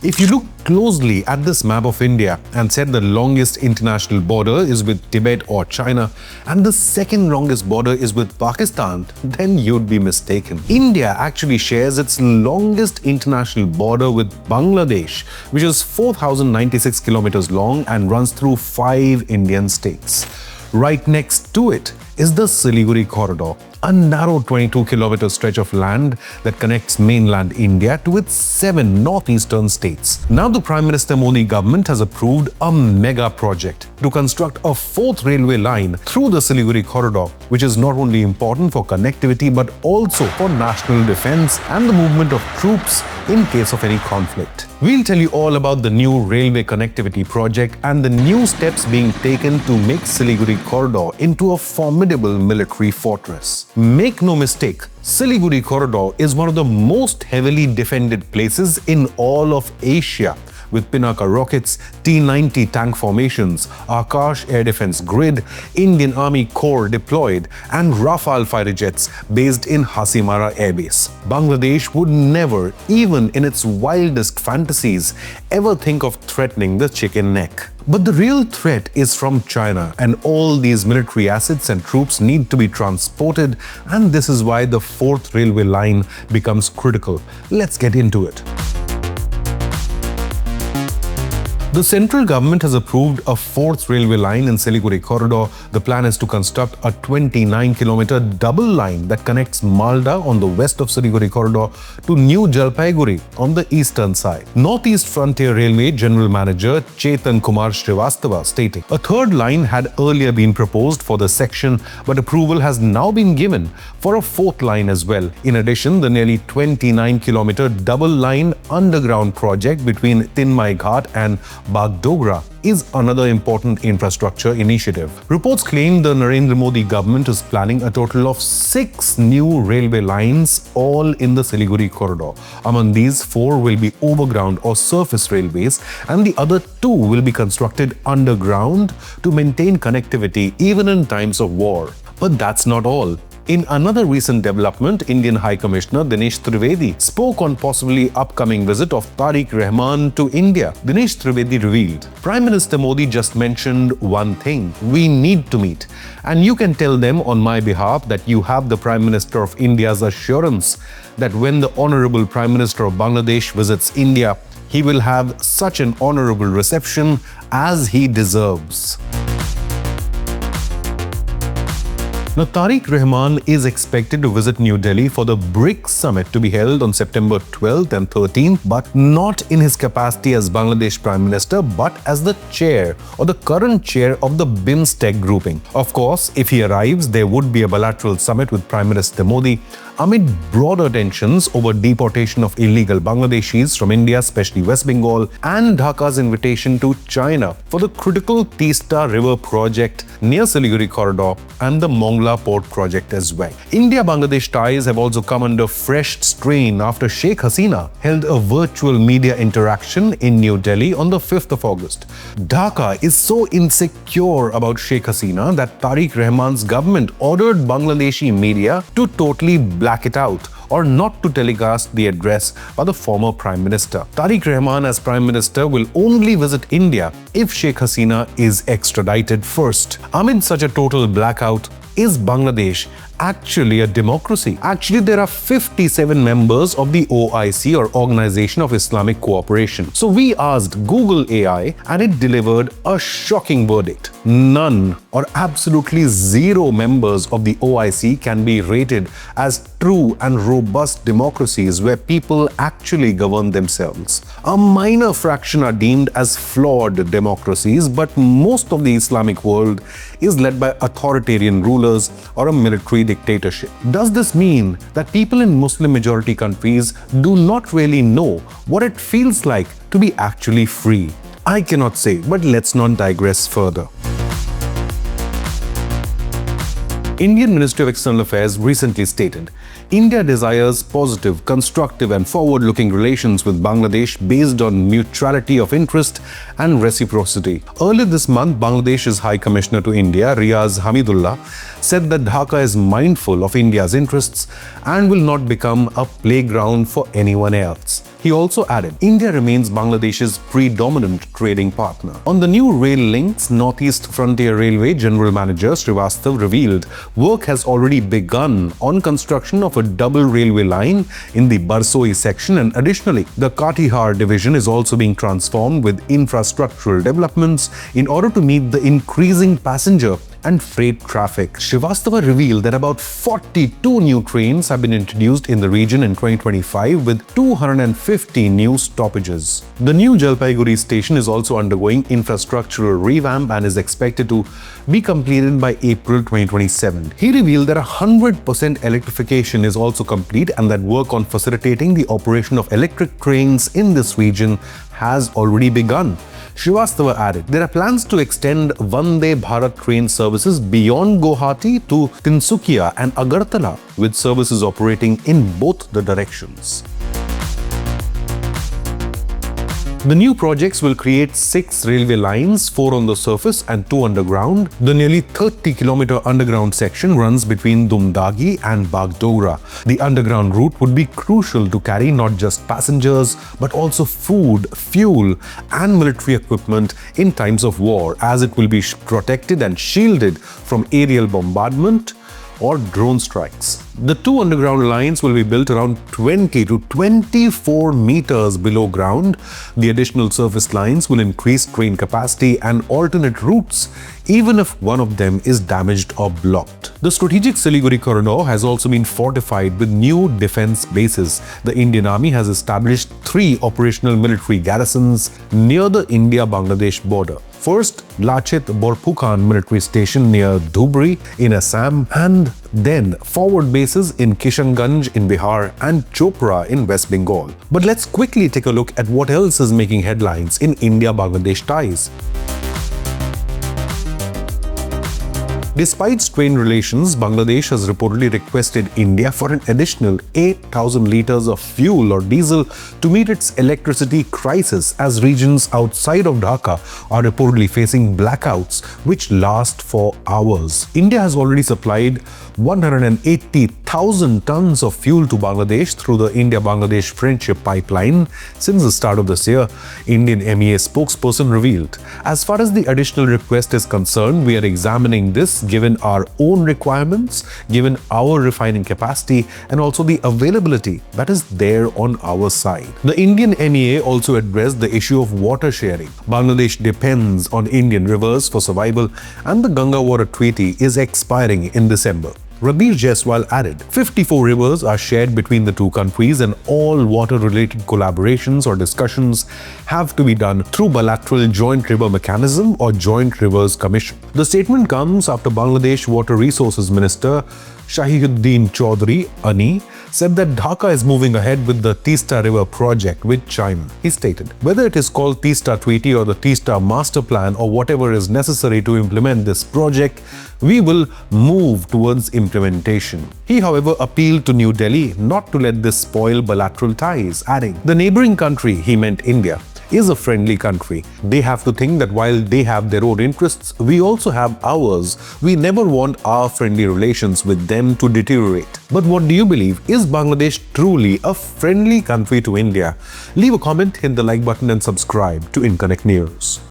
If you look closely at this map of India and said the longest international border is with Tibet or China and the second longest border is with Pakistan, then you'd be mistaken. India actually shares its longest international border with Bangladesh, which is 4,096 kilometers long and runs through 5 Indian states. Right next to it is the Siliguri Corridor, a narrow 22-kilometer stretch of land that connects mainland India to its 7 northeastern states. Now the Prime Minister Modi government has approved a mega project to construct a 4th railway line through the Siliguri Corridor, which is not only important for connectivity but also for national defense and the movement of troops in case of any conflict. We'll tell you all about the new railway connectivity project and the new steps being taken to make Siliguri Corridor into a formidable military fortress. Make no mistake, Siliguri Corridor is one of the most heavily defended places in all of Asia, with Pinaka rockets, T-90 tank formations, Akash air defense grid, Indian Army Corps deployed, and Rafale fighter jets based in Hasimara Air Base. Bangladesh would never, even in its wildest fantasies, ever think of threatening the chicken neck. But the real threat is from China, and all these military assets and troops need to be transported, and this is why the 4th railway line becomes critical. Let's get into it. The central government has approved a 4th railway line in Siliguri Corridor. The plan is to construct a 29-kilometer double line that connects Malda on the west of Siliguri Corridor to New Jalpaiguri on the eastern side. Northeast Frontier Railway General Manager Chetan Kumar Srivastava stating, a 3rd line had earlier been proposed for the section, but approval has now been given for a 4th line as well. In addition, the nearly 29-kilometer double line underground project between Tinmai Ghat and Bagdogra is another important infrastructure initiative. Reports claim the Narendra Modi government is planning a total of 6 new railway lines, all in the Siliguri Corridor. Among these, 4 will be overground or surface railways, and the other 2 will be constructed underground to maintain connectivity even in times of war. But that's not all. In another recent development, Indian High Commissioner Dinesh Trivedi spoke on possibly upcoming visit of Tariq Rahman to India. Dinesh Trivedi revealed, Prime Minister Modi just mentioned one thing: we need to meet. And you can tell them on my behalf that you have the Prime Minister of India's assurance that when the Honorable Prime Minister of Bangladesh visits India, he will have such an honorable reception as he deserves. Now, Tariq Rahman is expected to visit New Delhi for the BRICS summit to be held on September 12th and 13th, but not in his capacity as Bangladesh Prime Minister, but as the chair or the current chair of the BIMSTEC grouping. Of course, if he arrives, there would be a bilateral summit with Prime Minister Modi amid broader tensions over deportation of illegal Bangladeshis from India, especially West Bengal, and Dhaka's invitation to China for the critical Teesta River project near Siliguri Corridor and the Mongla Port project as well. India-Bangladesh ties have also come under fresh strain after Sheikh Hasina held a virtual media interaction in New Delhi on the 5th of August. Dhaka is so insecure about Sheikh Hasina that Tariq Rahman's government ordered Bangladeshi media to totally black it out or not to telecast the address by the former Prime Minister. Tariq Rahman as Prime Minister will only visit India if Sheikh Hasina is extradited first. Amid such a total blackout, is Bangladesh actually a democracy? Actually, there are 57 members of the OIC, or Organization of Islamic Cooperation. So we asked Google AI and it delivered a shocking verdict. None or absolutely 0 members of the OIC can be rated as true and robust democracies where people actually govern themselves. A minor fraction are deemed as flawed democracies, but most of the Islamic world is led by authoritarian rulers or a military dictatorship. Does this mean that people in Muslim-majority countries do not really know what it feels like to be actually free? I cannot say, but let's not digress further. Indian Ministry of External Affairs recently stated, India desires positive, constructive and forward-looking relations with Bangladesh based on mutuality of interest and reciprocity. Earlier this month, Bangladesh's High Commissioner to India, Riaz Hamidullah, said that Dhaka is mindful of India's interests and will not become a playground for anyone else. He also added, India remains Bangladesh's predominant trading partner. On the new rail links, Northeast Frontier Railway General Manager Srivastav revealed work has already begun on construction of a double railway line in the Barsoi section, and additionally, the Katihar division is also being transformed with infrastructural developments in order to meet the increasing passenger and freight traffic. Srivastava revealed that about 42 new trains have been introduced in the region in 2025 with 250 new stoppages. The new Jalpaiguri station is also undergoing infrastructural revamp and is expected to be completed by April 2027. He revealed that 100% electrification is also complete and that work on facilitating the operation of electric trains in this region has already begun. Srivastava added, there are plans to extend Vande Bharat train services beyond Guwahati to Tinsukia and Agartala, with services operating in both the directions. The new projects will create 6 railway lines, 4 on the surface and 2 underground. The nearly 30-kilometer underground section runs between Dumdagi and Bagdogra. The underground route would be crucial to carry not just passengers but also food, fuel and military equipment in times of war, as it will be protected and shielded from aerial bombardment or drone strikes. The 2 underground lines will be built around 20 to 24 meters below ground. The additional surface lines will increase train capacity and alternate routes, even if one of them is damaged or blocked. The strategic Siliguri Corridor has also been fortified with new defense bases. The Indian Army has established 3 operational military garrisons near the India-Bangladesh border. First, Lachit Borphukan military station near Dhubri in Assam, and then forward bases in Kishanganj in Bihar and Chopra in West Bengal. But let's quickly take a look at what else is making headlines in India-Bangladesh ties. Despite strained relations, Bangladesh has reportedly requested India for an additional 8,000 liters of fuel or diesel to meet its electricity crisis, as regions outside of Dhaka are reportedly facing blackouts which last for hours. India has already supplied 180,000 tons of fuel to Bangladesh through the India-Bangladesh Friendship Pipeline since the start of this year, Indian MEA spokesperson revealed. As far as the additional request is concerned, we are examining this given our own requirements, given our refining capacity, and also the availability that is there on our side. The Indian MEA also addressed the issue of water sharing. Bangladesh depends on Indian rivers for survival, and the Ganga Water Treaty is expiring in December. Ranbir Jaiswal added, 54 rivers are shared between the two countries, and all water-related collaborations or discussions have to be done through bilateral Joint River Mechanism or Joint Rivers Commission. The statement comes after Bangladesh Water Resources Minister Shahiuddin Chaudhry Ani said that Dhaka is moving ahead with the Teesta River project with China. He stated, whether it is called Teesta Treaty or the Teesta Masterplan or whatever is necessary to implement this project, we will move towards implementation. He, however, appealed to New Delhi not to let this spoil bilateral ties, adding, the neighboring country, he meant India, is a friendly country. They have to think that while they have their own interests, we also have ours. We never want our friendly relations with them to deteriorate. But what do you believe? Is Bangladesh truly a friendly country to India? Leave a comment, hit the like button and subscribe to Inconnect News.